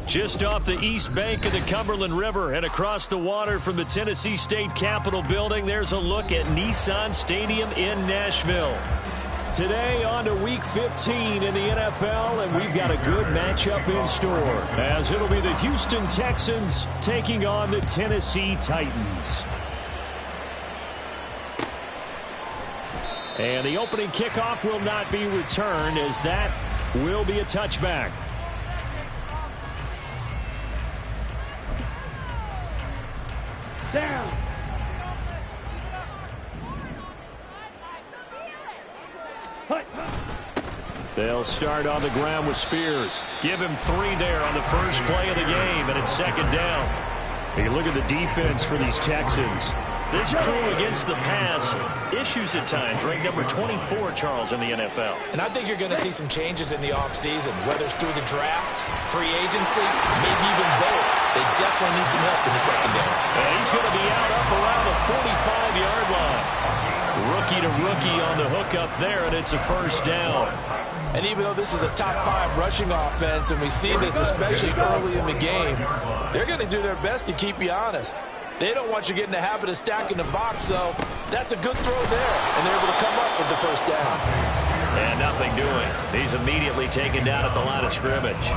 Just off the east bank of the Cumberland River and across the water from the Tennessee State Capitol building, there's a look at Nissan Stadium in Nashville. Today on to Week 15 in the NFL, and we've got a good matchup in store, as it'll be the Houston Texans taking on the Tennessee Titans. And the opening kickoff will not be returned, as that will be a touchback. Down. They'll start on the ground with Spears. Give him 3 there on the first play of the game, and it's second down. Hey, look at the defense for these Texans. This crew against the pass, issues at times, ranked number 24, Charles, in the NFL. And I think you're going to see some changes in the offseason, whether it's through the draft, free agency, maybe even both. They definitely need some help in the secondary. And he's going to be out up around the 45-yard line. Rookie to rookie on the hook up there, and it's a first down. And even though this is a top-5 rushing offense, and we see this especially early in the game, they're going to do their best to keep you honest. They don't want you to get in the habit of stacking the box, so that's a good throw there, and they're able to come up with the first down. And nothing doing. He's immediately taken down at the line of scrimmage.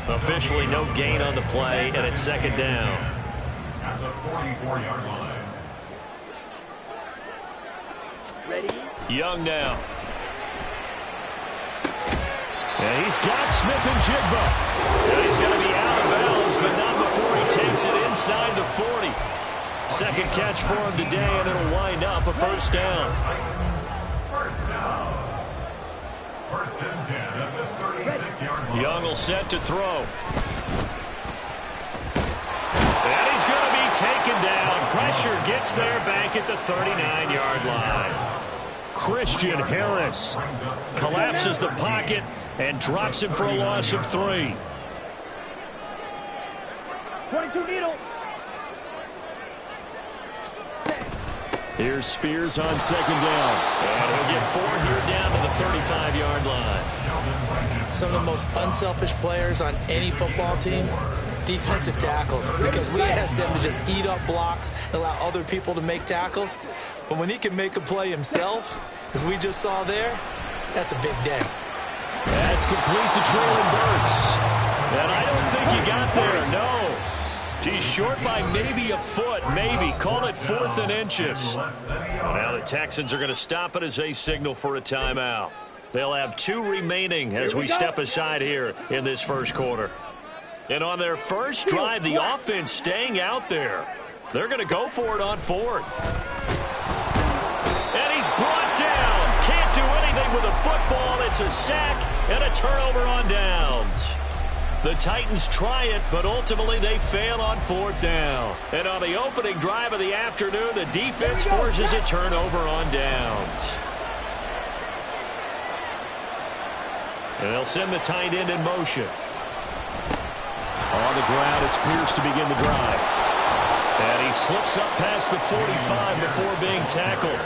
Officially no gain on the play, and it's second down. At the 44-yard line. Ready? Young now. And he's got Smith-Njigba. And he's going to be out of bounds, but not before he takes it inside the 40. Second catch for him today, and it'll wind up a first down. First down. First and 10 at the 36-yard line. Young will set to throw. And he's going to be taken down. Pressure gets there back at the 39-yard line. Christian Harris collapses the pocket and drops him for a loss of 3. 22 needle. Here's Spears on second down. And he'll get 4 here down to the 35-yard line. Some of the most unselfish players on any football team, defensive tackles, because we ask them to just eat up blocks and allow other people to make tackles. But when he can make a play himself, as we just saw there, that's a big day. That's complete to Traylon Burks. And I don't think he got there, no. He's short by maybe a foot, maybe. Call it 4th and inches. Now the Texans are going to stop it as they signal for a timeout. They'll have 2 remaining as we step aside here in this first quarter. And on their first drive, the offense staying out there. They're going to go for it on 4th. And he's brought down. Can't do anything with a football. It's a sack and a turnover on downs. The Titans try it, but ultimately they fail on 4th down. And on the opening drive of the afternoon, the defense forces a turnover on downs. And they'll send the tight end in motion. On the ground, it's Pierce to begin the drive. And he slips up past the 45 before being tackled.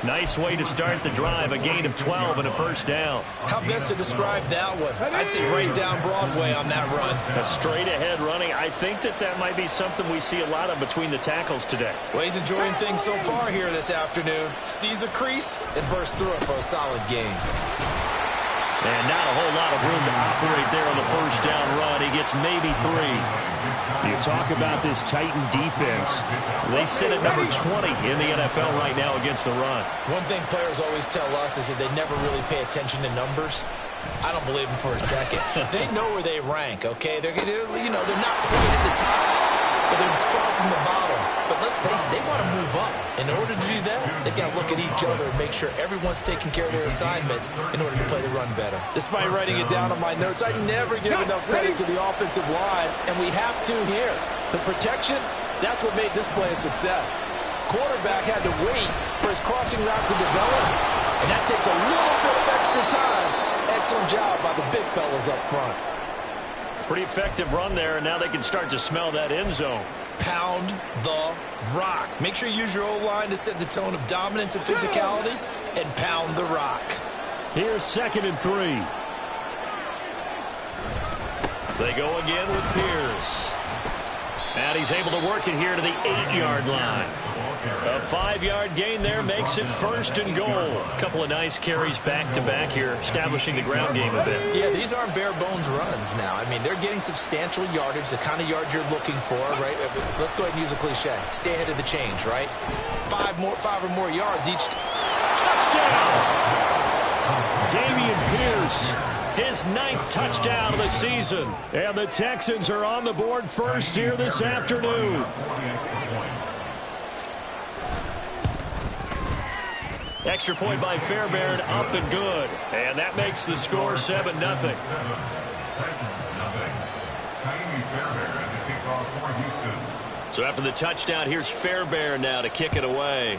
Nice way to start the drive, a gain of 12 and a first down. How best to describe that one? I'd say right down Broadway on that run. A straight-ahead running. I think that might be something we see a lot of between the tackles today. Well, he's enjoying things so far here this afternoon. Sees a crease and bursts through it for a solid gain. And not a whole lot of room to operate there on the first down run. He gets maybe 3. You talk about this Titan defense. They sit at number 20 in the NFL right now against the run. One thing players always tell us is that they never really pay attention to numbers. I don't believe them for a second. They know where they rank, okay? They're not quite at the top, but they're far from the bottom. But let's face it, they want to move up. In order to do that, they've got to look at each other and make sure everyone's taking care of their assignments in order to play the run better. Despite writing it down on my notes, I never give enough credit to the offensive line, and we have to here. The protection, that's what made this play a success. Quarterback had to wait for his crossing route to develop, and that takes a little bit of extra time. Excellent job by the big fellas up front. Pretty effective run there, and now they can start to smell that end zone. Pound the rock. Make sure you use your O-line to set the tone of dominance and physicality, and pound the rock. Here's 2nd and 3. They go again with Pierce. And he's able to work it here to the 8-yard line. A 5-yard gain there makes it 1st and goal. A couple of nice carries back-to-back here, establishing the ground game a bit. Yeah, these aren't bare-bones runs now. I mean, they're getting substantial yardage, the kind of yards you're looking for, right? Let's go ahead and use a cliche. Stay ahead of the change, right? 5 or more yards each. Touchdown! Dameon Pierce. His 9th touchdown of the season. And the Texans are on the board first here this afternoon. Extra point by Fairbairn, up and good. And that makes the score 7-0. So after the touchdown, here's Fairbairn now to kick it away.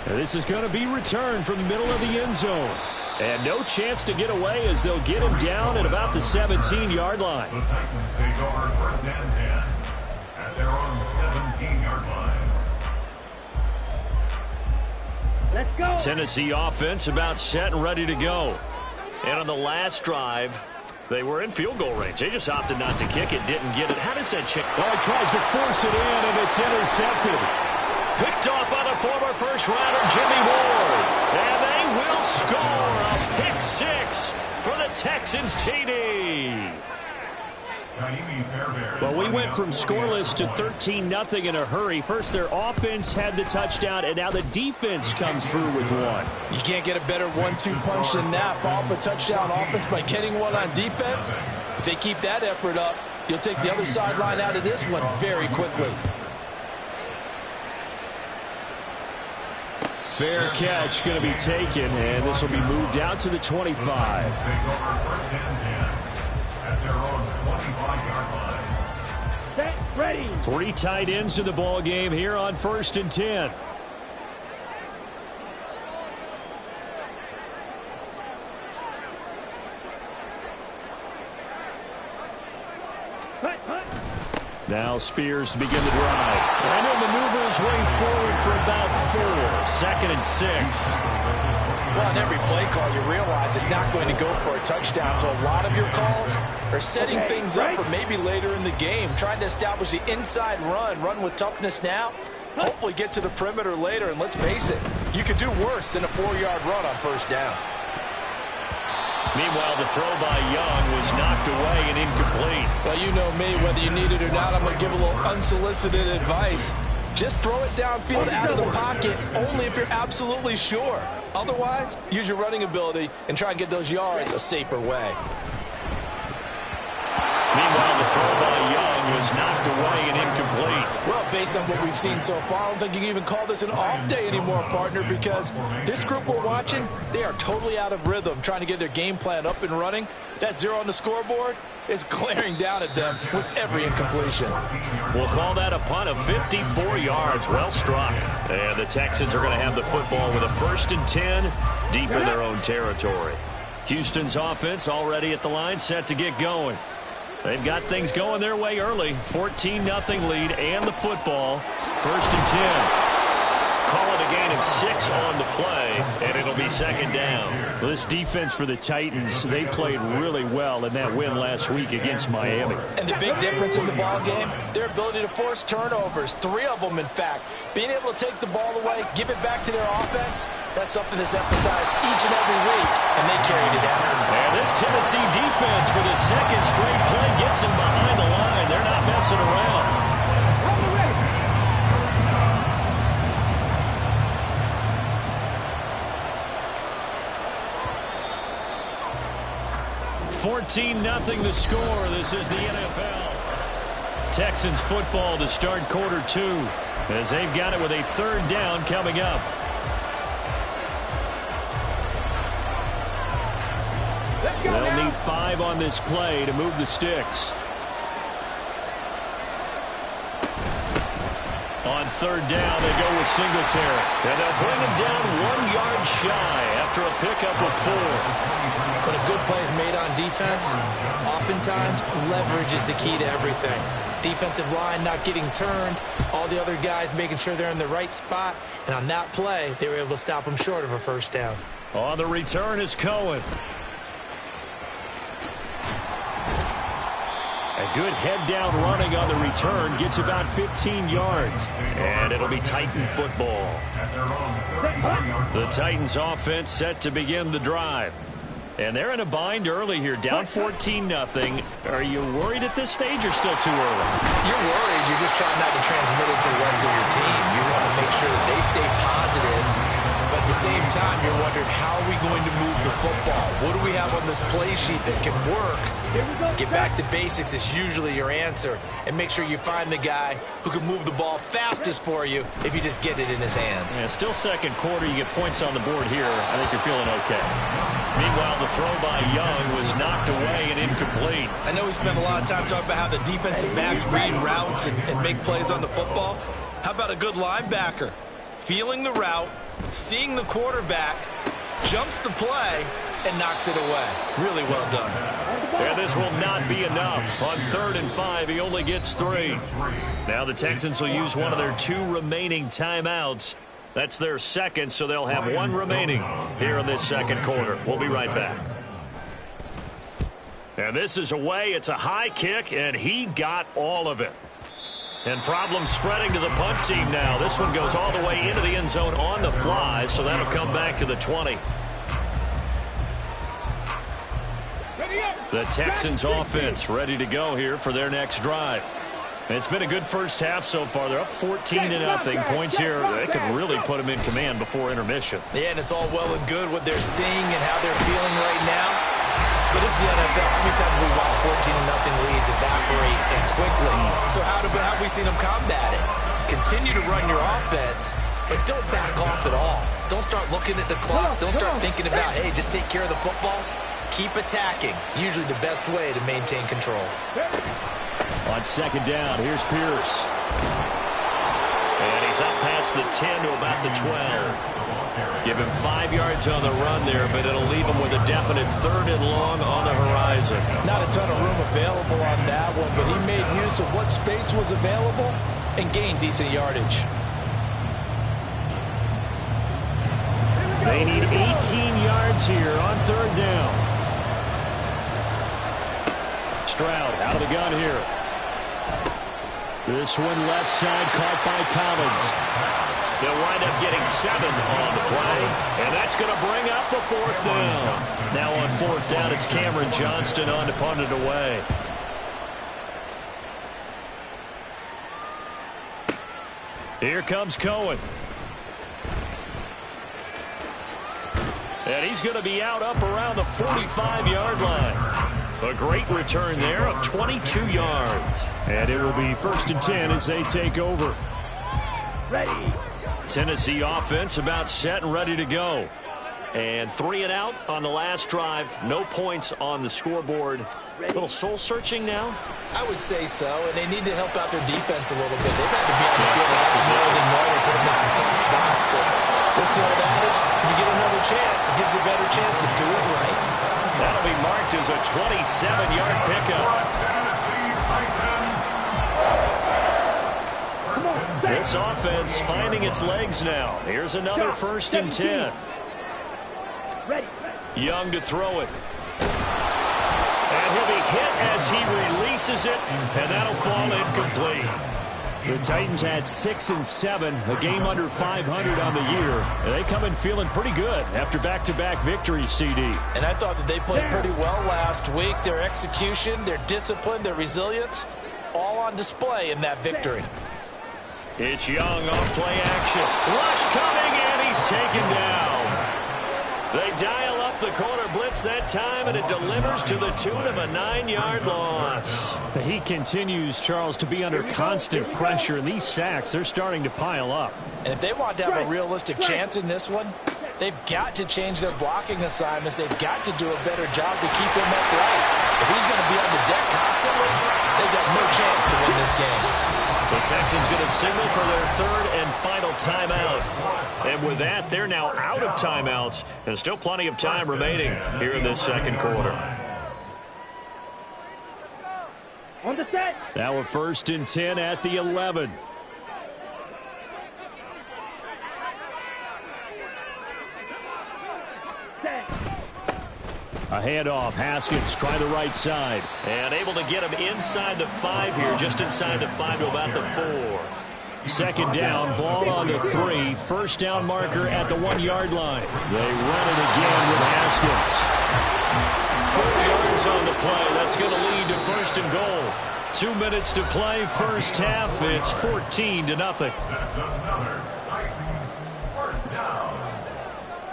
And this is going to be returned from the middle of the end zone. And no chance to get away as they'll get him down at about the 17-yard line. The Titans take over 1st and 10 at their own 17-yard line. Let's go. Tennessee offense about set and ready to go. And on the last drive, they were in field goal range. They just opted not to kick it, didn't get it. How does that check? Well, he tries to force it in, and it's intercepted. Picked off by the former first-rounder Jimmy Ward. And they will score a pick 6 for the Texans TD. Well, we went from scoreless to 13-0 in a hurry. First, their offense had the touchdown, and now the defense comes through with one. You can't get a better 1-2 punch than that. Follow up a touchdown offense by getting one on defense. If they keep that effort up, you'll take the other sideline out of this one very quickly. Fair catch going to be taken, and this will be moved out to the 25. Ready. 3 tight ends in the ball game here on 1st and 10. Now Spears to begin the drive. And he'll maneuver his way forward for about 4. 2nd and 6. Well, on every play call, you realize it's not going to go for a touchdown. So a lot of your calls are setting things up for maybe later in the game, trying to establish the inside run with toughness now, hopefully get to the perimeter later. And let's face it, you could do worse than a 4-yard run on 1st down. Meanwhile, the throw by Young was knocked away and incomplete. Well, you know me, whether you need it or not, I'm going to give a little unsolicited advice. Just throw it downfield out of the pocket only if you're absolutely sure. Otherwise, use your running ability and try and get those yards a safer way. Meanwhile, the throw by Young was knocked away and incomplete. Well, based on what we've seen so far, I don't think you can even call this an off day anymore, partner, because this group we're watching, they are totally out of rhythm, trying to get their game plan up and running. That 0 on the scoreboard is glaring down at them with every incompletion. We'll call that a punt of 54 yards. Well struck. And the Texans are going to have the football with a 1st and 10 deep in their own territory. Houston's offense already at the line, set to get going. They've got things going their way early. 14-0 lead and the football. 1st and 10. Call it a gain of 6 on the play, and it'll be 2nd down. Well, this defense for the Titans, they played really well in that win last week against Miami. And the big difference in the ball game, their ability to force turnovers, 3 of them, in fact. Being able to take the ball away, give it back to their offense, that's something that's emphasized each and every week, and they carried it out. And this Tennessee defense for the 2nd straight play gets them behind the line. They're not messing around. 14-0 the score. This is the NFL. Texans football to start quarter 2 as they've got it with a 3rd down coming up. They'll need 5 on this play to move the sticks. On 3rd down, they go with Singletary. And they'll bring him down 1 yard shy after a pickup of 4. When a good play is made on defense, oftentimes leverage is the key to everything. Defensive line not getting turned. All the other guys making sure they're in the right spot. And on that play, they were able to stop them short of a first down. On the return is Cohen. A good head-down running on the return. Gets about 15 yards. And it'll be Titan football. The Titans offense set to begin the drive. And they're in a bind early here, down 14-0. Are you worried at this stage or still too early? You're worried. You're just trying not to transmit it to the rest of your team. You want to make sure that they stay positive. But at the same time, you're wondering, how are we going to move the football? What do we have on this play sheet that can work? Get back to basics is usually your answer. And make sure you find the guy who can move the ball fastest for you if you just get it in his hands. Yeah, still second quarter. You get points on the board here. I think you're feeling okay. Meanwhile, the throw by Young was knocked away and incomplete. I know we spent a lot of time talking about how the defensive backs read routes and make plays on the football. How about a good linebacker? Feeling the route, seeing the quarterback, jumps the play, and knocks it away. Really well done. And this will not be enough. On 3rd and 5, he only gets 3. Now the Texans will use one of their 2 remaining timeouts. That's their second, so they'll have 1 remaining here in this second quarter. We'll be right back. And this is away. It's a high kick, and he got all of it. And problems spreading to the punt team now. This one goes all the way into the end zone on the fly, so that'll come back to the 20. The Texans offense ready to go here for their next drive. It's been a good first half so far. They're up 14-0. Points here, they could really put them in command before intermission. Yeah, and it's all well and good what they're seeing and how they're feeling right now. But this is the NFL. How many times have we watched 14-0 leads evaporate and quickly? So how have we seen them combat it? Continue to run your offense, but don't back off at all. Don't start looking at the clock. Don't start thinking about, hey, just take care of the football. Keep attacking. Usually the best way to maintain control. On second down, here's Pierce. And he's up past the 10 to about the 12. Give him 5 yards on the run there, but it'll leave him with a definite 3rd and long on the horizon. Not a ton of room available on that one, but he made use of what space was available and gained decent yardage. They need 18 yards here on 3rd down. Stroud out of the gun here. This one left side caught by Collins. They'll wind up getting 7 on the play, and that's going to bring up a 4th down. Now on 4th down, it's Cameron Johnston on to punt it away. Here comes Cohen. And he's going to be out up around the 45-yard line. A great return there of 22 yards. And it will be 1st and 10 as they take over. Ready. Tennessee offense about set and ready to go. And 3 and out on the last drive. No points on the scoreboard. A little soul-searching now? I would say so, and they need to help out their defense a little bit. They've had to be on the field a lot more than normal, put them in some tough spots. But what's the old adage? When you get another chance, it gives you a better chance to do it right. That'll be marked as a 27-yard pickup. This offense finding its legs now. Here's another 1st and 10. Young to throw it. And he'll be hit as he releases it, and that'll fall incomplete. The Titans had 6 and 7, a game under 500 on the year. And they come in feeling pretty good after back-to-back victories, CD. And I thought that they played pretty well last week. Their execution, their discipline, their resilience, all on display in that victory. It's Young on play action. Rush coming, and he's taken down. They dial up the corner blitz that time, and it delivers to the tune of a 9-yard loss. He continues, Charles, to be under constant pressure, and these sacks, they're starting to pile up. And if they want to have a realistic chance in this one, they've got to change their blocking assignments. They've got to do a better job to keep him upright. If he's going to be on the deck constantly, they've got no chance to win this game. The Texans going to signal for their 3rd and final timeout. And with that, they're now out of timeouts. And still plenty of time remaining here in this second quarter. On the set. Now a 1st and 10 at the 11. Set. A handoff. Haskins trying the right side. And able to get him inside the 5 here, just inside the 5 to about the 4. 2nd down, ball on the 3. 1st down marker at the 1-yard line. They run it again with Haskins. 4 yards on the play. That's going to lead to 1st and goal. 2 minutes to play, first half. It's 14-0. That's another Titans first down.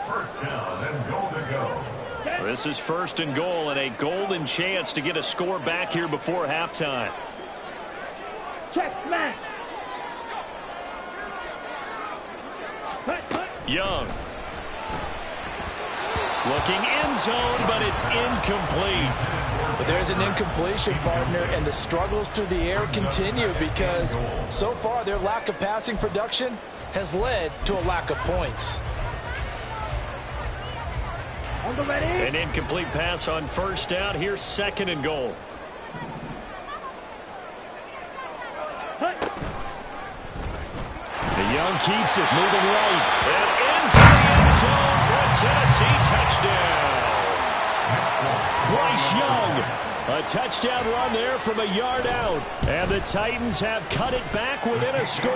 First down and goal to go. This is 1st and goal and a golden chance to get a score back here before halftime. Check smash. Young. Looking end zone, but it's incomplete. But there's an incompletion, partner, and the struggles through the air continue because so far their lack of passing production has led to a lack of points. On the ready. An incomplete pass on 1st down. Here's 2nd and goal. The Young keeps it, moving right. And into the end zone for a Tennessee touchdown. Bryce Young, a touchdown run there from a yard out. And the Titans have cut it back within a score.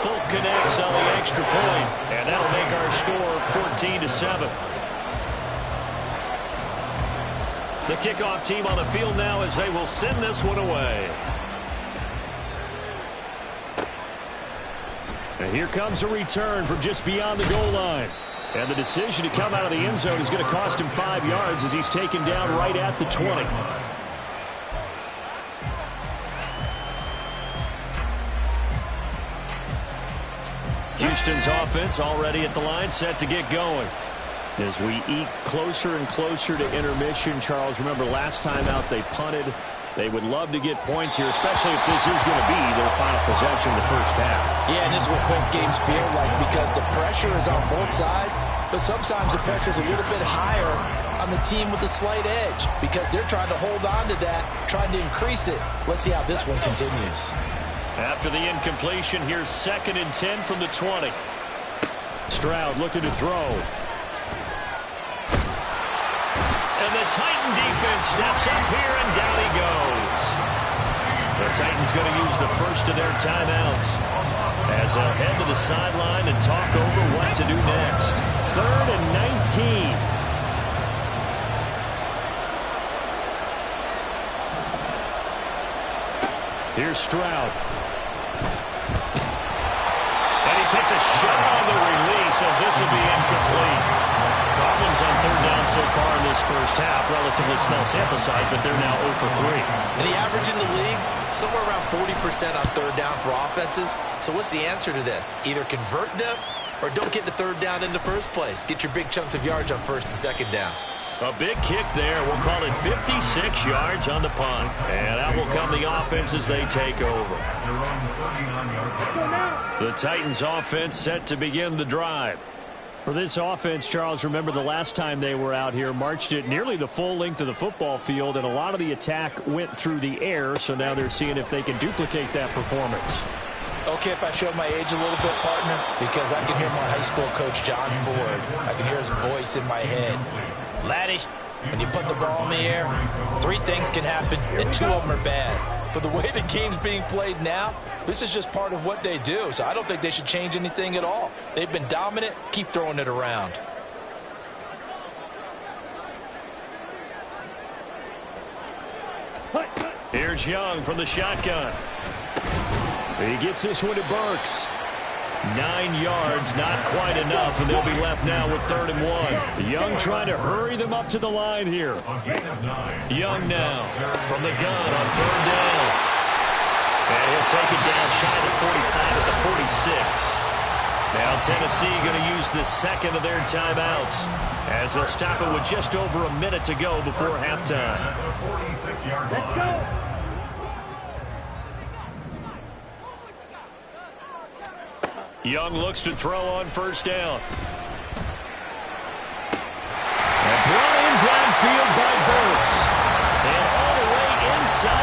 Folk connects on the extra point, and that'll make our score 14-7. The kickoff team on the field now as they will send this one away. And here comes a return from just beyond the goal line. And the decision to come out of the end zone is going to cost him 5 yards as he's taken down right at the 20. Houston's offense already at the line, set to get going. As we eke closer and closer to intermission, Charles, remember last time out they punted. They would love to get points here, especially if this is going to be their final possession in the first half. Yeah, and this is what close games feel like because the pressure is on both sides, but sometimes the pressure is a little bit higher on the team with the slight edge because they're trying to hold on to that, trying to increase it. Let's see how this one continues. After the incompletion, here's 2nd and 10 from the 20. Stroud looking to throw. And the Titan defense steps up here, and down he goes. The Titans going to use the first of their timeouts as they'll head to the sideline and talk over what to do next. 3rd and 19. Here's Stroud. And he takes a shot on the release as this will be incomplete. Problems on 3rd down so far in this first half. Relatively small sample size, but they're now 0 for 3. And the average in the league, somewhere around 40% on 3rd down for offenses. So what's the answer to this? Either convert them or don't get the 3rd down in the first place. Get your big chunks of yards on 1st and 2nd down. A big kick there. We'll call it 56 yards on the punt. And that will come the offense as they take over. The Titans offense set to begin the drive. For this offense, Charles, remember the last time they were out here, marched it nearly the full length of the football field, and a lot of the attack went through the air, so now they're seeing if they can duplicate that performance. Okay, if I show my age a little bit, partner, because I can hear my high school coach, John Ford. I can hear his voice in my head. Laddie, when you put the ball in the air, 3 things can happen, and 2 of them are bad. For the way the game's being played now, this is just part of what they do, so I don't think they should change anything at all. They've been dominant. Keep throwing it around. Here's Young from the shotgun. He gets this one to Burks. 9 yards, not quite enough, and they'll be left now with 3rd and 1. Young trying to hurry them up to the line here. Young now from the gun on 3rd down. And he'll take it down shy of the 45 at the 46. Now Tennessee going to use the 2nd of their timeouts as they'll stop it with just over a minute to go before halftime. Let's go. Young looks to throw on 1st down. And brought in downfield by Burks. And all the way inside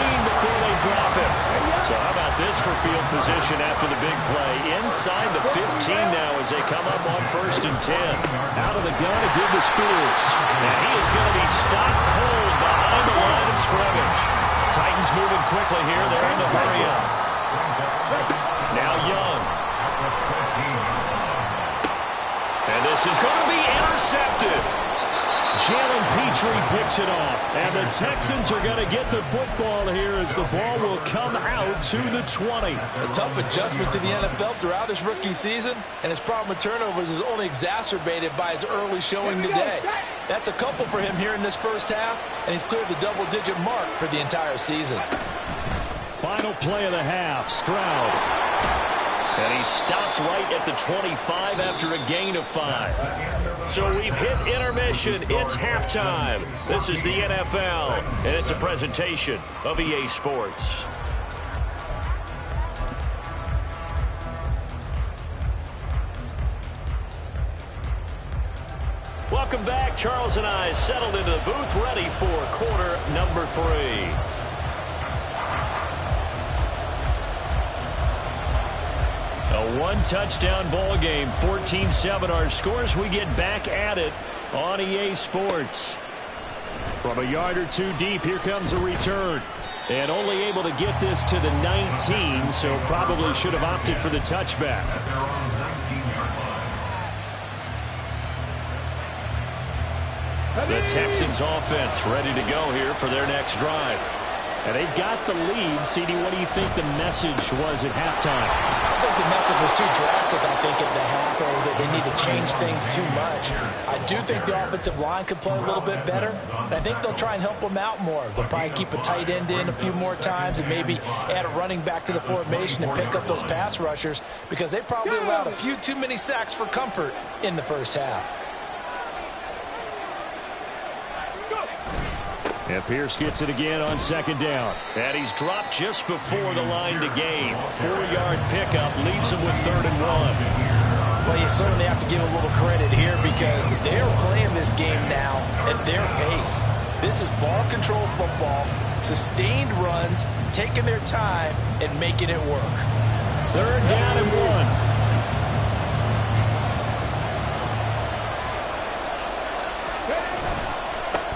before they drop him. So how about this for field position after the big play? Inside the 15 now as they come up on 1st and 10. Out of the gun to give to Spears. And he is going to be stopped cold behind the line of scrimmage. Titans moving quickly here. They're in the hurry up. Now Young. And this is going to be intercepted. Jalen Petrie picks it off. And the Texans are going to get the football here as the ball will come out to the 20. A tough adjustment to the NFL throughout his rookie season, and his problem with turnovers is only exacerbated by his early showing today. That's a couple for him here in this first half, and he's cleared the double-digit mark for the entire season. Final play of the half, Stroud. And he stopped right at the 25 after a gain of 5. So we've hit intermission. It's halftime. This is the NFL, and it's a presentation of EA Sports. Welcome back. Charles and I settled into the booth, ready for quarter number 3. A one-touchdown ball game, 14-7 our scores. We get back at it on EA Sports. From a yard or two deep, here comes a return. And only able to get this to the 19, so probably should have opted for the touchback. The Texans offense ready to go here for their next drive. And they've got the lead. CD, what do you think the message was at halftime? I think the message was too drastic, I think, at the half, or that they need to change things too much. I do think the offensive line could play a little bit better, and I think they'll try and help them out more. They'll probably keep a tight end in a few more times and maybe add a running back to the formation and pick up those pass rushers, because they probably allowed a few too many sacks for comfort in the first half. And Pierce gets it again on 2nd down. And he's dropped just before the line to gain. 4-yard pickup leaves him with 3rd and 1. Well, you certainly have to give a little credit here because they're playing this game now at their pace. This is ball control football, sustained runs, taking their time and making it work. 3rd down and 1.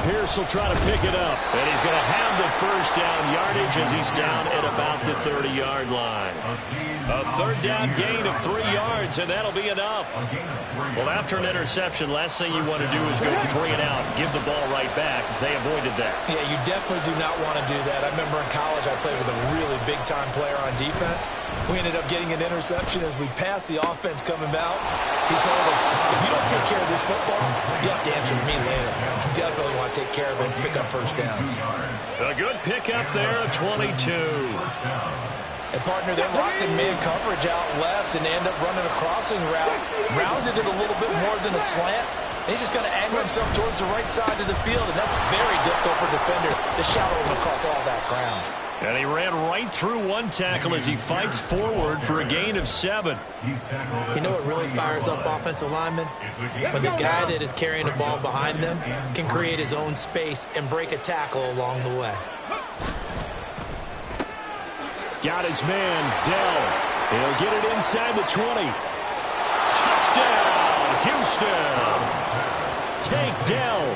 Pierce will try to pick it up, and he's going to have the first down yardage as he's down at about the 30-yard line. A 3rd down gain of 3 yards, and that'll be enough. Well, after an interception, last thing you want to do is go 3 and out, give the ball right back. They avoided that. Yeah, you definitely do not want to do that. I remember in college I played with a really big-time player on defense. We ended up getting an interception as we passed the offense coming out. He told him, if you don't take care of this football, you have to answer to me later. You definitely want to take care of it and pick up first downs. A good pickup there of 22. And, partner, they're locked in man coverage out left and they end up running a crossing route. Rounded it a little bit more than a slant. And he's just going to angle himself towards the right side of the field, and that's very difficult for a defender to shadow him across all that ground. And he ran right through one tackle as he fights forward for a gain of 7. You know what really fires up offensive linemen? When the guy that is carrying the ball behind them can create his own space and break a tackle along the way. Got his man, Dell. He'll get it inside the 20. Touchdown, Houston. Take Dell,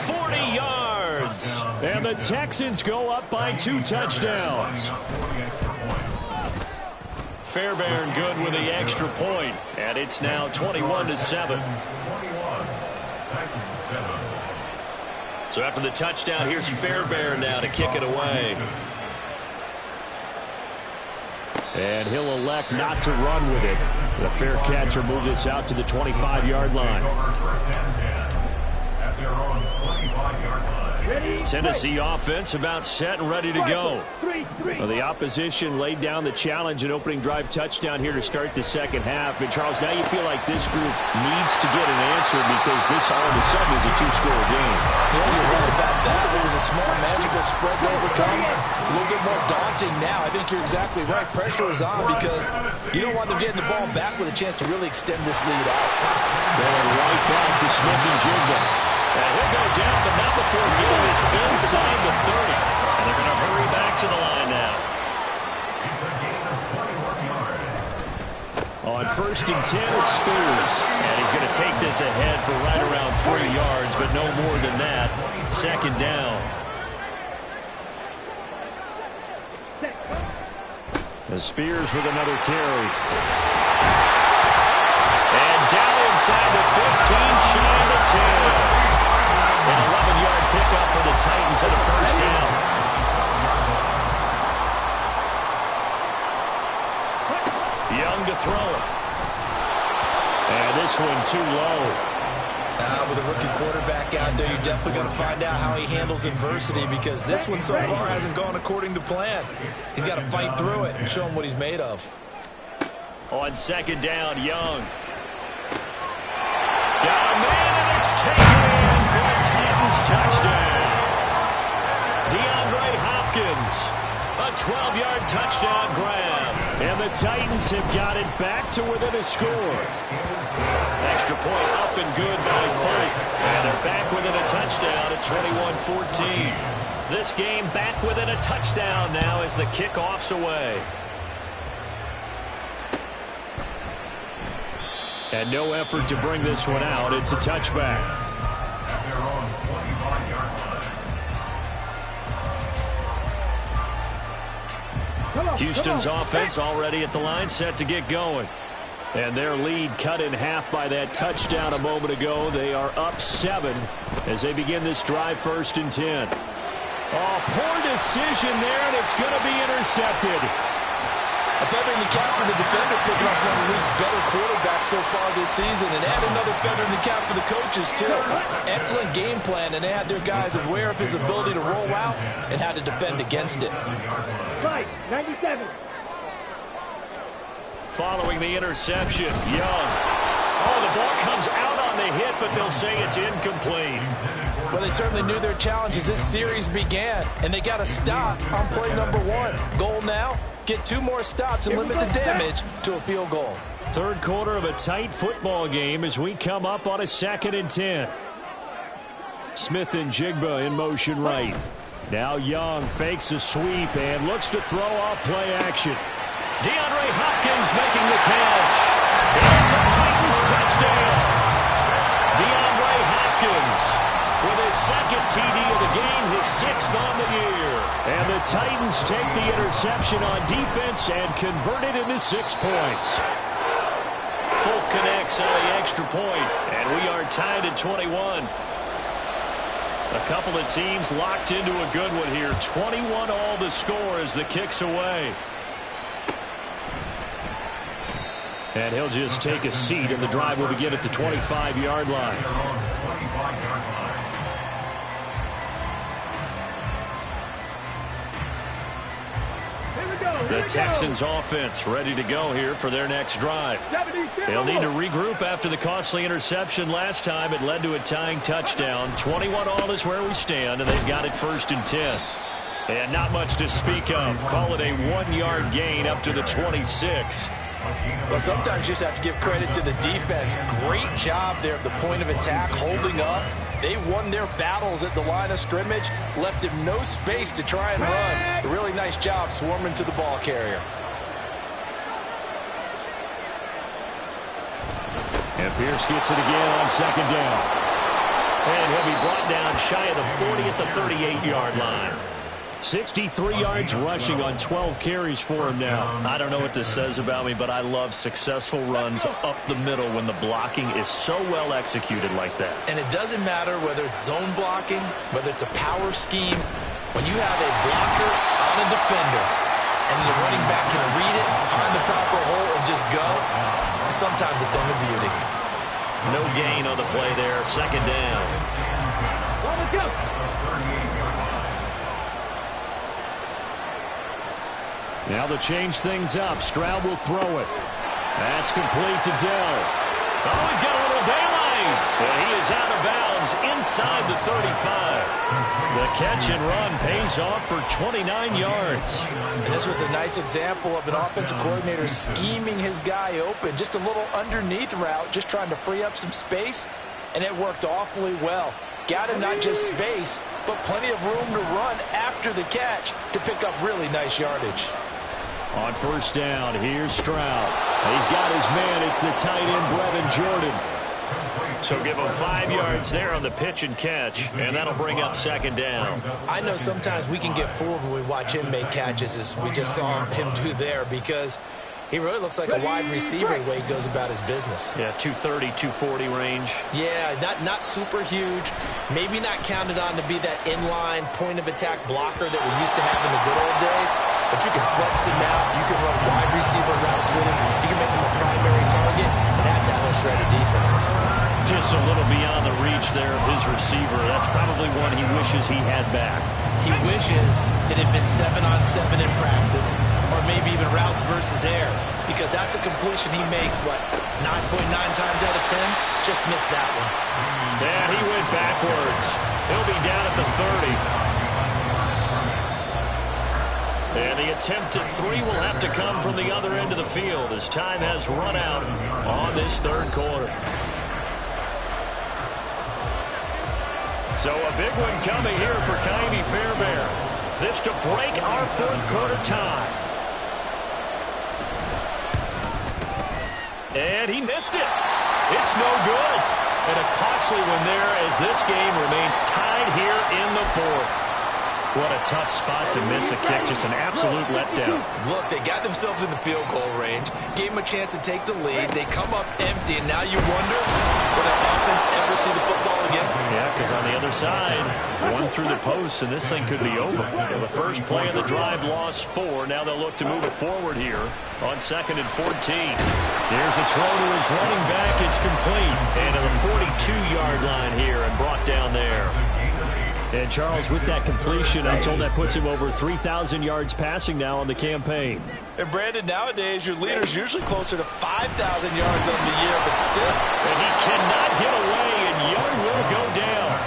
40 yards. And the Texans go up by 2 touchdowns. Fairbairn good with the extra point, and it's now 21-7. So after the touchdown, here's Fairbairn now to kick it away. And he'll elect not to run with it. The fair catcher moved this out to the 25-yard line. Tennessee offense about set and ready to go. Well, the opposition laid down the challenge and opening drive touchdown here to start the second half. And, Charles, now you feel like this group needs to get an answer because this all of a sudden is a 2-score game. Yeah, you're right about that. It was a small, manageable spread to overcome. A little bit more daunting now. I think you're exactly right. Pressure is on because you don't want them getting the ball back with a chance to really extend this lead out. Going right back to Smith and Jigba. And he'll go down, but not before getting this inside the 30. And they're going to hurry back back to the line now. It's a gain of 21 yards. On 1st and 10, it's Spears. And he's going to take this ahead for right around 3 yards, but no more than that. 2nd down. The Spears with another carry. And down inside the 15, shy of the 10. An 11-yard pickup for the Titans at a 1st down. Young to throw it. And this one too low. With a rookie quarterback out there, you're definitely going to find out how he handles adversity, because this one so far hasn't gone according to plan. He's got to fight through it and show him what he's made of. On 2nd down, Young. Got a man, and it's taken in for a Titans touchdown. DeAndre Hopkins, a 12-yard touchdown grab. And the Titans have got it back to within a score. Extra point up and good by Fike. And they're back within a touchdown at 21-14. This game back within a touchdown now as the kickoff's away. And no effort to bring this one out. It's a touchback. At their own 25-yard line. Houston's offense already at the line, set to get going. And their lead cut in half by that touchdown a moment ago. They are up 7 as they begin this drive, 1st and 10. Oh, poor decision there, and it's going to be intercepted. A feather in the cap for the defender, picking up one of the league's better quarterbacks so far this season, and add another feather in the cap for the coaches, too. Excellent game plan, and they had their guys aware of his ability to roll out and how to defend against it. Right, 97. Following the interception, Young. Oh, the ball comes out on the hit, but they'll say it's incomplete. Well, they certainly knew their challenge as this series began, and they got a stop on play number 1. Goal now, get 2 more stops and limit the damage to a field goal. 3rd quarter of a tight football game as we come up on a 2nd and 10. Smith and Jigba in motion right. Now Young fakes a sweep and looks to throw off play action. DeAndre Hopkins making the catch. It's a Titans touchdown. DeAndre Hopkins with his 2nd TD of the game, his 6th on the year. And the Titans take the interception on defense and convert it into 6 points. Folk connects on the extra point, and we are tied at 21. A couple of teams locked into a good one here. 21 all the score as the kick's away. And he'll just take a seat, and the drive will begin at the 25-yard line. The Texans offense ready to go here for their next drive. They'll need to regroup after the costly interception last time. It led to a tying touchdown. 21 all is where we stand, and they've got it 1st and 10. And not much to speak of. Call it a 1-yard gain up to the 26. Well, sometimes you just have to give credit to the defense. Great job there at the point of attack, holding up. They won their battles at the line of scrimmage, left him no space to try and run. A really nice job swarming to the ball carrier. And Pierce gets it again on 2nd down. And he'll be brought down shy of the 40 at the 38-yard line. 63 yards rushing on 12 carries for him now. I don't know what this says about me, but I love successful runs up the middle when the blocking is so well executed like that. And it doesn't matter whether it's zone blocking, whether it's a power scheme. When you have a blocker on a defender and the running back can read it, find the proper hole, and just go, it's sometimes a thing of beauty. No gain on the play there. 2nd down. Let's go. Now to change things up, Stroud will throw it. That's complete to Dell. Oh, he's got a little daylight. And he is out of bounds inside the 35. The catch and run pays off for 29 yards. And this was a nice example of an offensive coordinator scheming his guy open. Just a little underneath route, just trying to free up some space, and it worked awfully well. Got him not just space, but plenty of room to run after the catch to pick up really nice yardage. On first down, here's Stroud. He's got his man. It's the tight end, Brevin Jordan. So give him 5 yards there on the pitch and catch, and that'll bring up second down. I know sometimes we can get fooled when we watch him make catches, as we just saw him do there, because he really looks like a wide receiver the way he goes about his business. Yeah, 230, 240 range. Yeah, not super huge. Maybe not counted on to be that inline point-of-attack blocker that we used to have in the good old days. But you can flex him out. You can run wide receiver routes with him. You can make him a primary target. And that's how he'll shred a defense. Just a little beyond the reach there of his receiver. That's probably one he wishes he had back. He wishes it had been 7-on-7 in practice, or maybe even routes versus air, because that's a completion he makes, what, 9.9 times out of 10? Just missed that one. Yeah, he went backwards. He'll be down at the 30. And the attempt at 3 will have to come from the other end of the field as time has run out on this third quarter. So a big one coming here for Ka'imi Fairbairn. This to break our fourth quarter tie. And he missed it. It's no good. And a costly one there as this game remains tied here in the fourth. What a tough spot to miss a kick. Just an absolute letdown. Look, they got themselves in the field goal range, gave them a chance to take the lead. They come up empty, and now you wonder, will their offense ever see the football again? Yeah, because on the other side, one through the post, and this thing could be over. Yeah, the first play of the drive lost 4. Now they'll look to move it forward here on 2nd and 14. Here's a throw to his running back. It's complete. And to the 42-yard line here and brought down there. And Charles, with that completion, I'm told that puts him over 3,000 yards passing now on the campaign. And Brandon, nowadays your leader's usually closer to 5,000 yards on the year, but still. And he cannot get away, and Young will go down.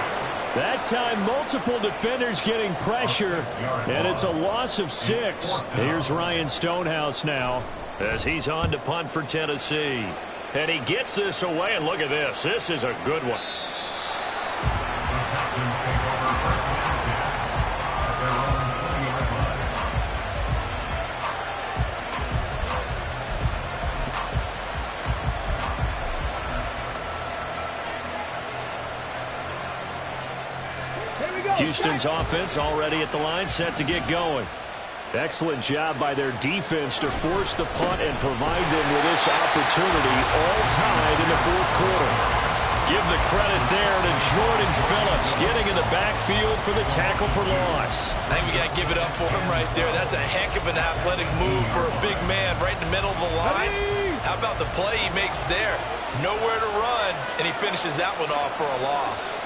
That time, multiple defenders getting pressure, and it's a loss of 6. Here's Ryan Stonehouse now as he's on to punt for Tennessee. And he gets this away, and look at this. This is a good one. Houston's offense already at the line, set to get going. Excellent job by their defense to force the punt and provide them with this opportunity, all tied in the fourth quarter. Give the credit there to Jordan Phillips, getting in the backfield for the tackle for loss. I think we got to give it up for him right there. That's a heck of an athletic move for a big man right in the middle of the line. How about the play he makes there? Nowhere to run, and he finishes that one off for a loss.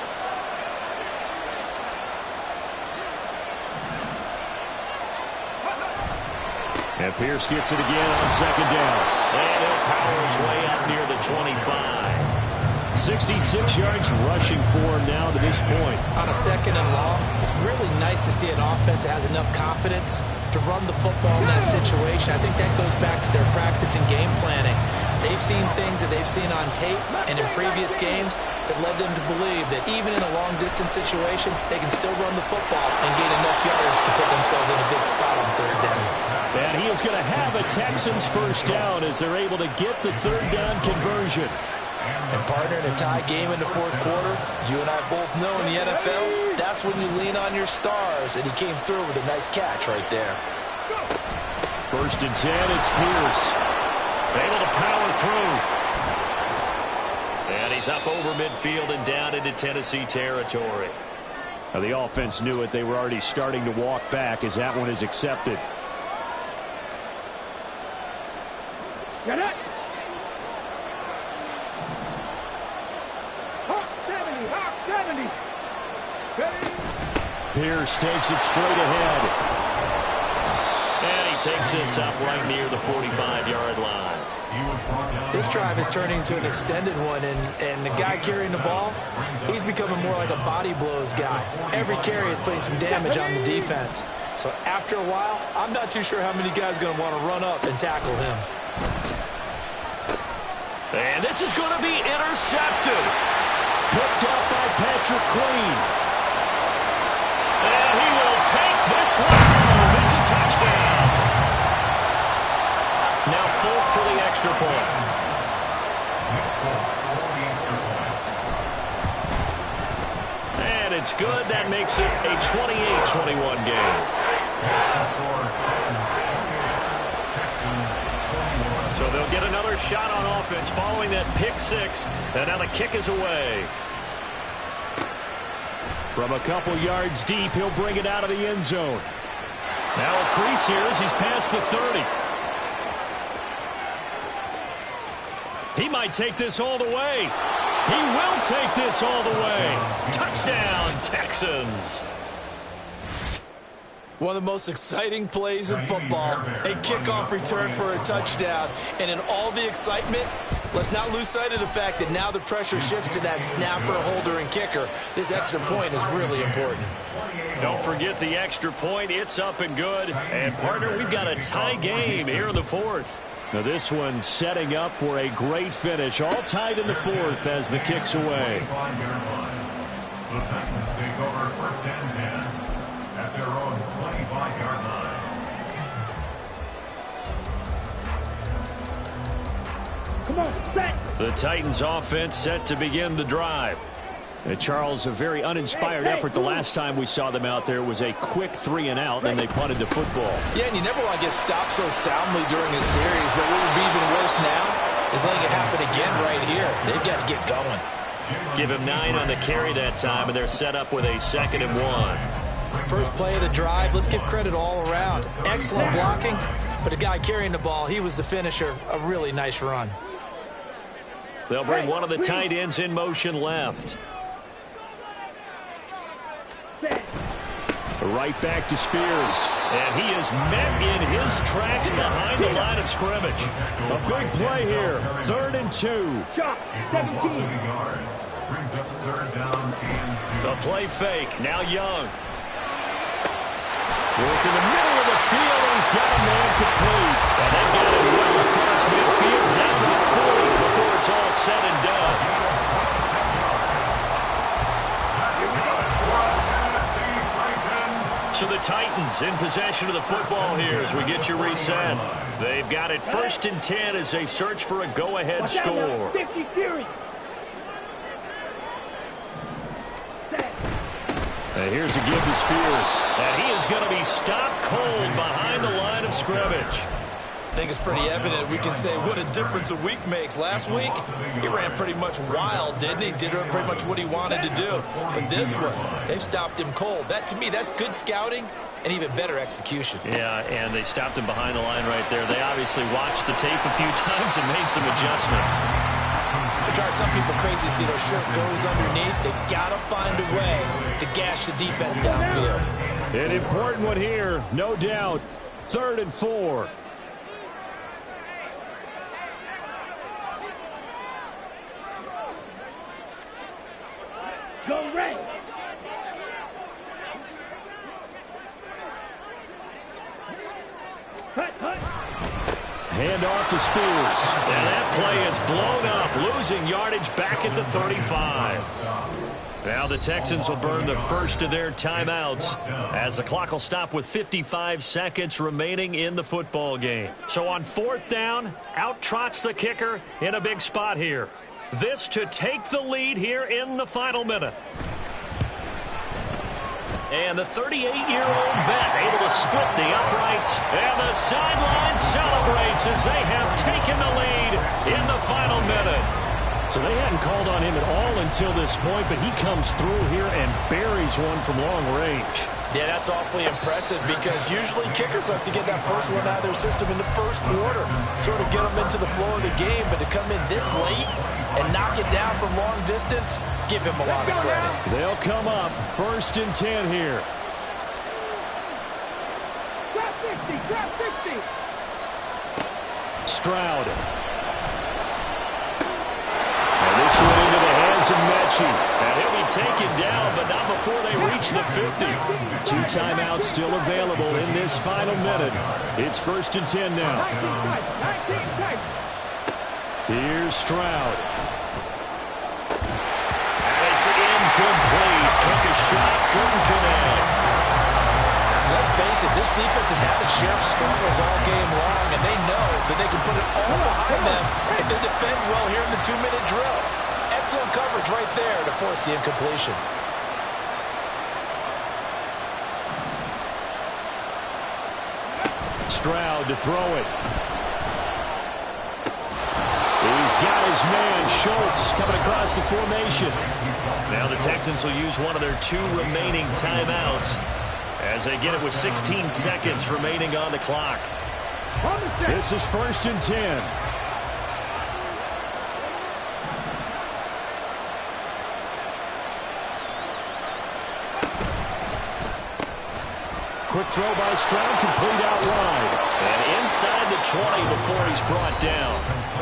And Pierce gets it again on 2nd down. And he'll power his way out near the 25. 66 yards rushing for him now to this point. On a 2nd and long, it's really nice to see an offense that has enough confidence to run the football in that situation. I think that goes back to their practice and game planning. They've seen things that they've seen on tape and in previous games that led them to believe that even in a long-distance situation, they can still run the football and gain enough yardage to put themselves in a good spot on 3rd down. And he is going to have a Texans first down as they're able to get the 3rd down conversion. And partner, in a tie game in the fourth quarter, you and I both know in the NFL, that's when you lean on your stars, and he came through with a nice catch right there. 1st and 10, it's Pierce. Able to power through. And he's up over midfield and down into Tennessee territory. Now the offense knew it. They were already starting to walk back as that one is accepted. Get it! Hawk 70, Hawk 70. Ready? Pierce takes it straight ahead. And he takes this up right near the 45-yard line. This drive is turning into an extended one, and the guy carrying the ball, he's becoming more like a body blows guy. Every carry is putting some damage on the defense. So after a while, I'm not too sure how many guys are going to want to run up and tackle him. And this is going to be intercepted. Picked up by Patrick Queen. And he will take this one home. It's a touchdown. Now Folk for the extra point. And it's good. That makes it a 28-21 game. So they'll get another shot on offense following that pick six. And now the kick is away. From a couple yards deep, he'll bring it out of the end zone. Now a crease here as he's past the 30. He might take this all the way. He will take this all the way. Touchdown, Texans. One of the most exciting plays in football, a kickoff return for a touchdown. And in all the excitement, let's not lose sight of the fact that now the pressure shifts to that snapper, holder, and kicker. This extra point is really important. Don't forget the extra point. It's up and good. And, partner, we've got a tie game here in the fourth. Now this one setting up for a great finish. All tied in the fourth as the kick's away. The Titans take over first and 10 at their own 25-yard line. Come on, set. The Titans offense set to begin the drive. And Charles, a very uninspired effort the last time we saw them out there was a quick 3 and out, and they punted the football. Yeah, and you never want to get stopped so soundly during a series, but what would be even worse now is letting it happen again right here. They've got to get going. Give him 9 on the carry that time, and they're set up with a 2nd and 1. First play of the drive, let's give credit all around. Excellent blocking, but the guy carrying the ball, he was the finisher. A really nice run. They'll bring one of the tight ends in motion left. Right back to Spears. And he is met in his tracks behind the line of scrimmage. A big play here. 3rd and 2. Shot, 17. Brings up third down and 2. The play fake. Now Young. Work in the middle of the field, and he's got a man complete. And they've got him well across midfield down to the 40 before it's all said and done. So the Titans in possession of the football here as we get you reset. They've got it 1st and 10 as they search for a go-ahead score. 50 series. And here's a give to Spears. And he is going to be stopped cold behind the line of scrimmage. I think it's pretty evident. We can say what a difference a week makes. Last week, he ran pretty much wild, didn't he? Did pretty much what he wanted to do. But this one, they've stopped him cold. That, to me, that's good scouting and even better execution. Yeah, and they stopped him behind the line right there. They obviously watched the tape a few times and made some adjustments. It drives some people crazy to see those short throws underneath. They got to find a way to gash the defense downfield. An important one here, no doubt. 3rd and 4. Go Ray. Hand off to Spears. And that play is blown up, losing yardage back at the 35. Now the Texans will burn the first of their timeouts as the clock will stop with 55 seconds remaining in the football game. So on 4th down, out trots the kicker in a big spot here. This to take the lead here in the final minute. And the 38-year-old vet able to split the uprights. And the sideline celebrates as they have taken the lead in the final minute. So they hadn't called on him at all until this point, but he comes through here and buries one from long range. Yeah, that's awfully impressive because usually kickers like to get that first one out of their system in the first quarter, sort of get them into the flow of the game, but to come in this late and knock it down from long distance, give him a lot of credit. They'll come up 1st and 10 here. Drop 60, drop 60. Stroud. And this one into the hands of Mechie. And he'll be taken down, but not before they reach the 50. 2 timeouts still available in this final minute. It's 1st and 10 now. Here's Stroud. And it's incomplete. Took a shot, couldn't connect. defense has had its share of struggles all game long, and they know that they can put it all behind them if they defend well here in the 2-minute drill. Excellent coverage right there to force the incompletion. Stroud to throw it. He's got his man, Schultz, coming across the formation. Now the Texans will use one of their 2 remaining timeouts as they get it with 16 seconds remaining on the clock. This is 1st and 10. Quick throw by Stroud, complete out wide. And inside the 20 before he's brought down.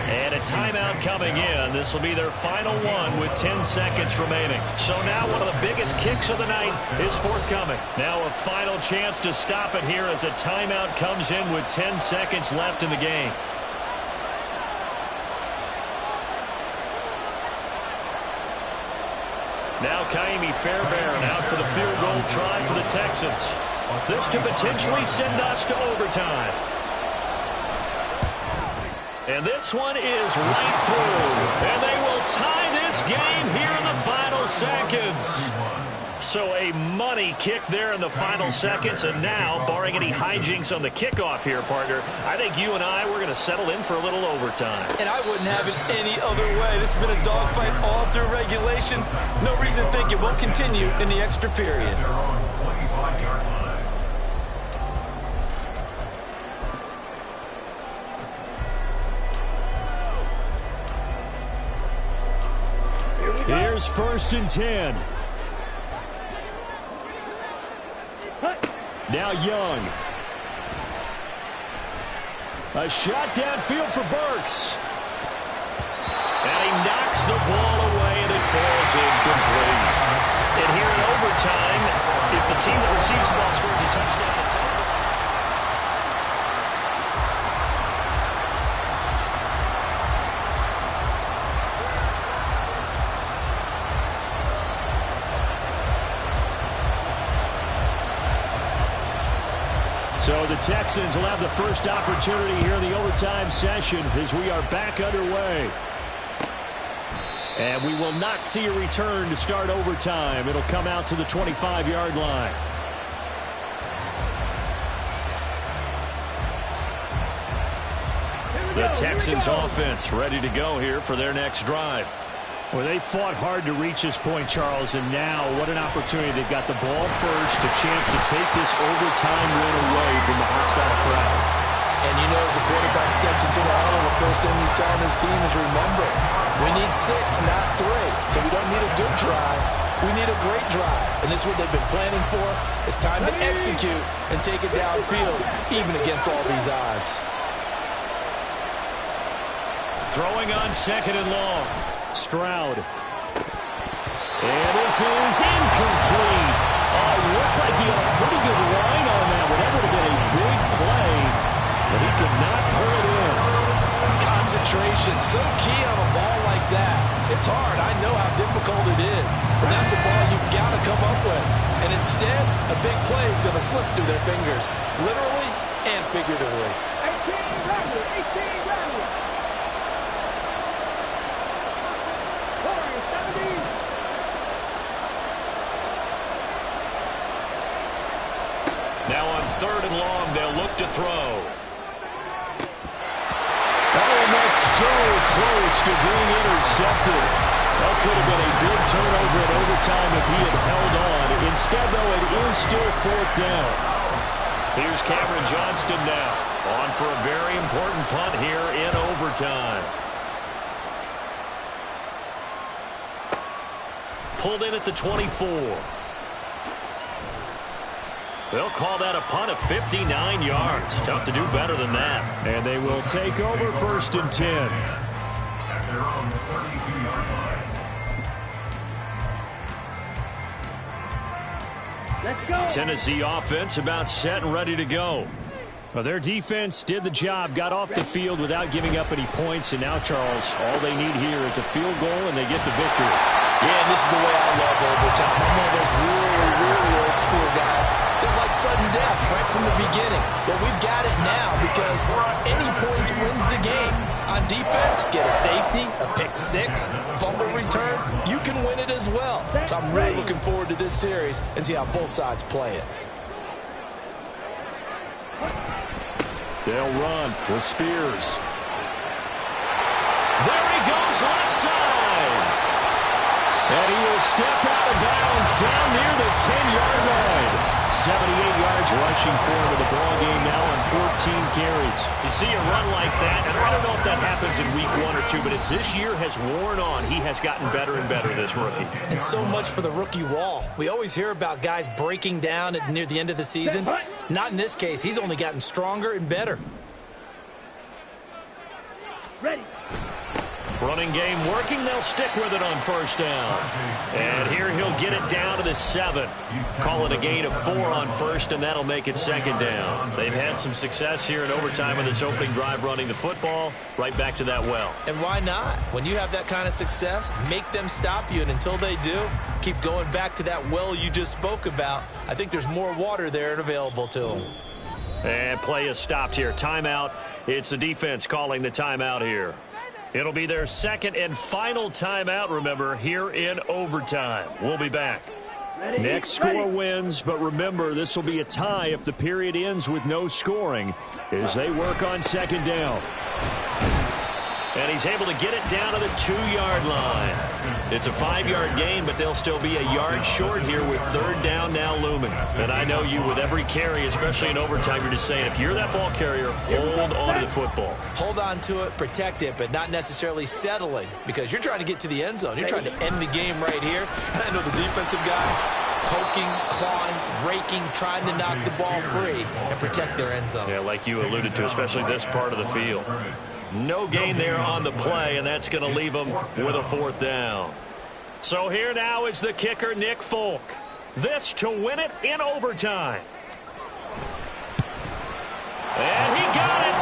And a timeout coming in. This will be their final one with 10 seconds remaining. So now one of the biggest kicks of the night is forthcoming. Now a final chance to stop it here as a timeout comes in with 10 seconds left in the game. Now Kaimi Fairbairn out for the field goal try for the Texans. This to potentially send us to overtime. And this one is right through. And they will tie this game here in the final seconds. So a money kick there in the final seconds. And now, barring any hijinks on the kickoff here, partner, I think you and I, we're going to settle in for a little overtime. And I wouldn't have it any other way. This has been a dogfight all through regulation. No reason to think it won't continue in the extra period. Here's 1st and 10. Now Young. A shot downfield for Burks. And he knocks the ball away and it falls incomplete. And here in overtime, if the team that receives the ball scores a touchdown, it's over. So the Texans will have the first opportunity here in the overtime session as we are back underway. And we will not see a return to start overtime. It'll come out to the 25-yard line. The Texans offense ready to go here for their next drive. Well, they fought hard to reach this point, Charles, and now what an opportunity. They've got the ball first, a chance to take this overtime win away from the hostile crowd. And you know, as the quarterback steps into the huddle, the first thing he's telling his team is, remember, we need 6, not 3. So we don't need a good drive. We need a great drive. And this is what they've been planning for. It's time to execute and take it downfield, even against all these odds. Throwing on 2nd and long. Stroud. And this is incomplete. Looked like he had a pretty good line on that one. That would have been a big play, but he could not pull it in. Concentration, so key on a ball like that. It's hard. I know how difficult it is, but that's a ball you've got to come up with. And instead, a big play is going to slip through their fingers, literally and figuratively. 18 Rattler. Now on 3rd and long, they'll look to throw. Oh, and that's so close to being intercepted. That could have been a big turnover in overtime if he had held on. Instead, though, it is still 4th down. Here's Cameron Johnston now, on for a very important punt here in overtime. Pulled in at the 24. They'll call that a punt of 59 yards. Tough to do better than that. And they will take over 1st and 10. At their own 32-yard line. Let's go. Tennessee offense about set and ready to go. Well, their defense did the job, got off the field without giving up any points. And now, Charles, all they need here is a field goal, and they get the victory. Yeah, this is the way I love overtime. I'm one of those really, really old school guys. They're like sudden death right from the beginning. But we've got it now because any points wins the game. On defense, get a safety, a pick six, fumble return, you can win it as well. So I'm really looking forward to this series and see how both sides play it. They'll run with Spears. There he goes, left side. And he will step out of bounds down near the 10-yard line. 78 yards rushing for him in the ball game now on 14 carries. You see a run like that, and I don't know if that happens in week 1 or 2, but as this year has worn on, he has gotten better and better, this rookie. And so much for the rookie wall. We always hear about guys breaking down near the end of the season. Not in this case. He's only gotten stronger and better. Ready. Running game working. They'll stick with it on first down. And here he'll get it down to the 7. Call it a gain of 4 on first, and that'll make it second down. They've had some success here in overtime in this opening drive running the football. Right back to that well. And why not? When you have that kind of success, make them stop you. And until they do, keep going back to that well you just spoke about. I think there's more water there and available to them. And play is stopped here. Timeout. It's the defense calling the timeout here. It'll be their second and final timeout, remember, here in overtime. We'll be back. Next score wins, but remember, this will be a tie if the period ends with no scoring as they work on second down. And he's able to get it down to the 2-yard line. It's a 5-yard gain, but they'll still be a yard short here with third down now looming. And I know you, with every carry, especially in overtime, you're just saying, if you're that ball carrier, hold on to the football. Hold on to it, protect it, but not necessarily settling, because you're trying to get to the end zone. You're trying to end the game right here. And I know the defensive guys poking, clawing, raking, trying to knock the ball free and protect their end zone. Yeah, like you alluded to, especially this part of the field. No gain there on the play, and that's going to leave them with a fourth down. So here now is the kicker, Nick Folk. This to win it in overtime. And he got it.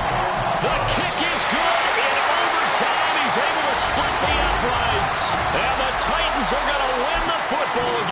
The kick is good in overtime. He's able to split the uprights. And the Titans are going to win the football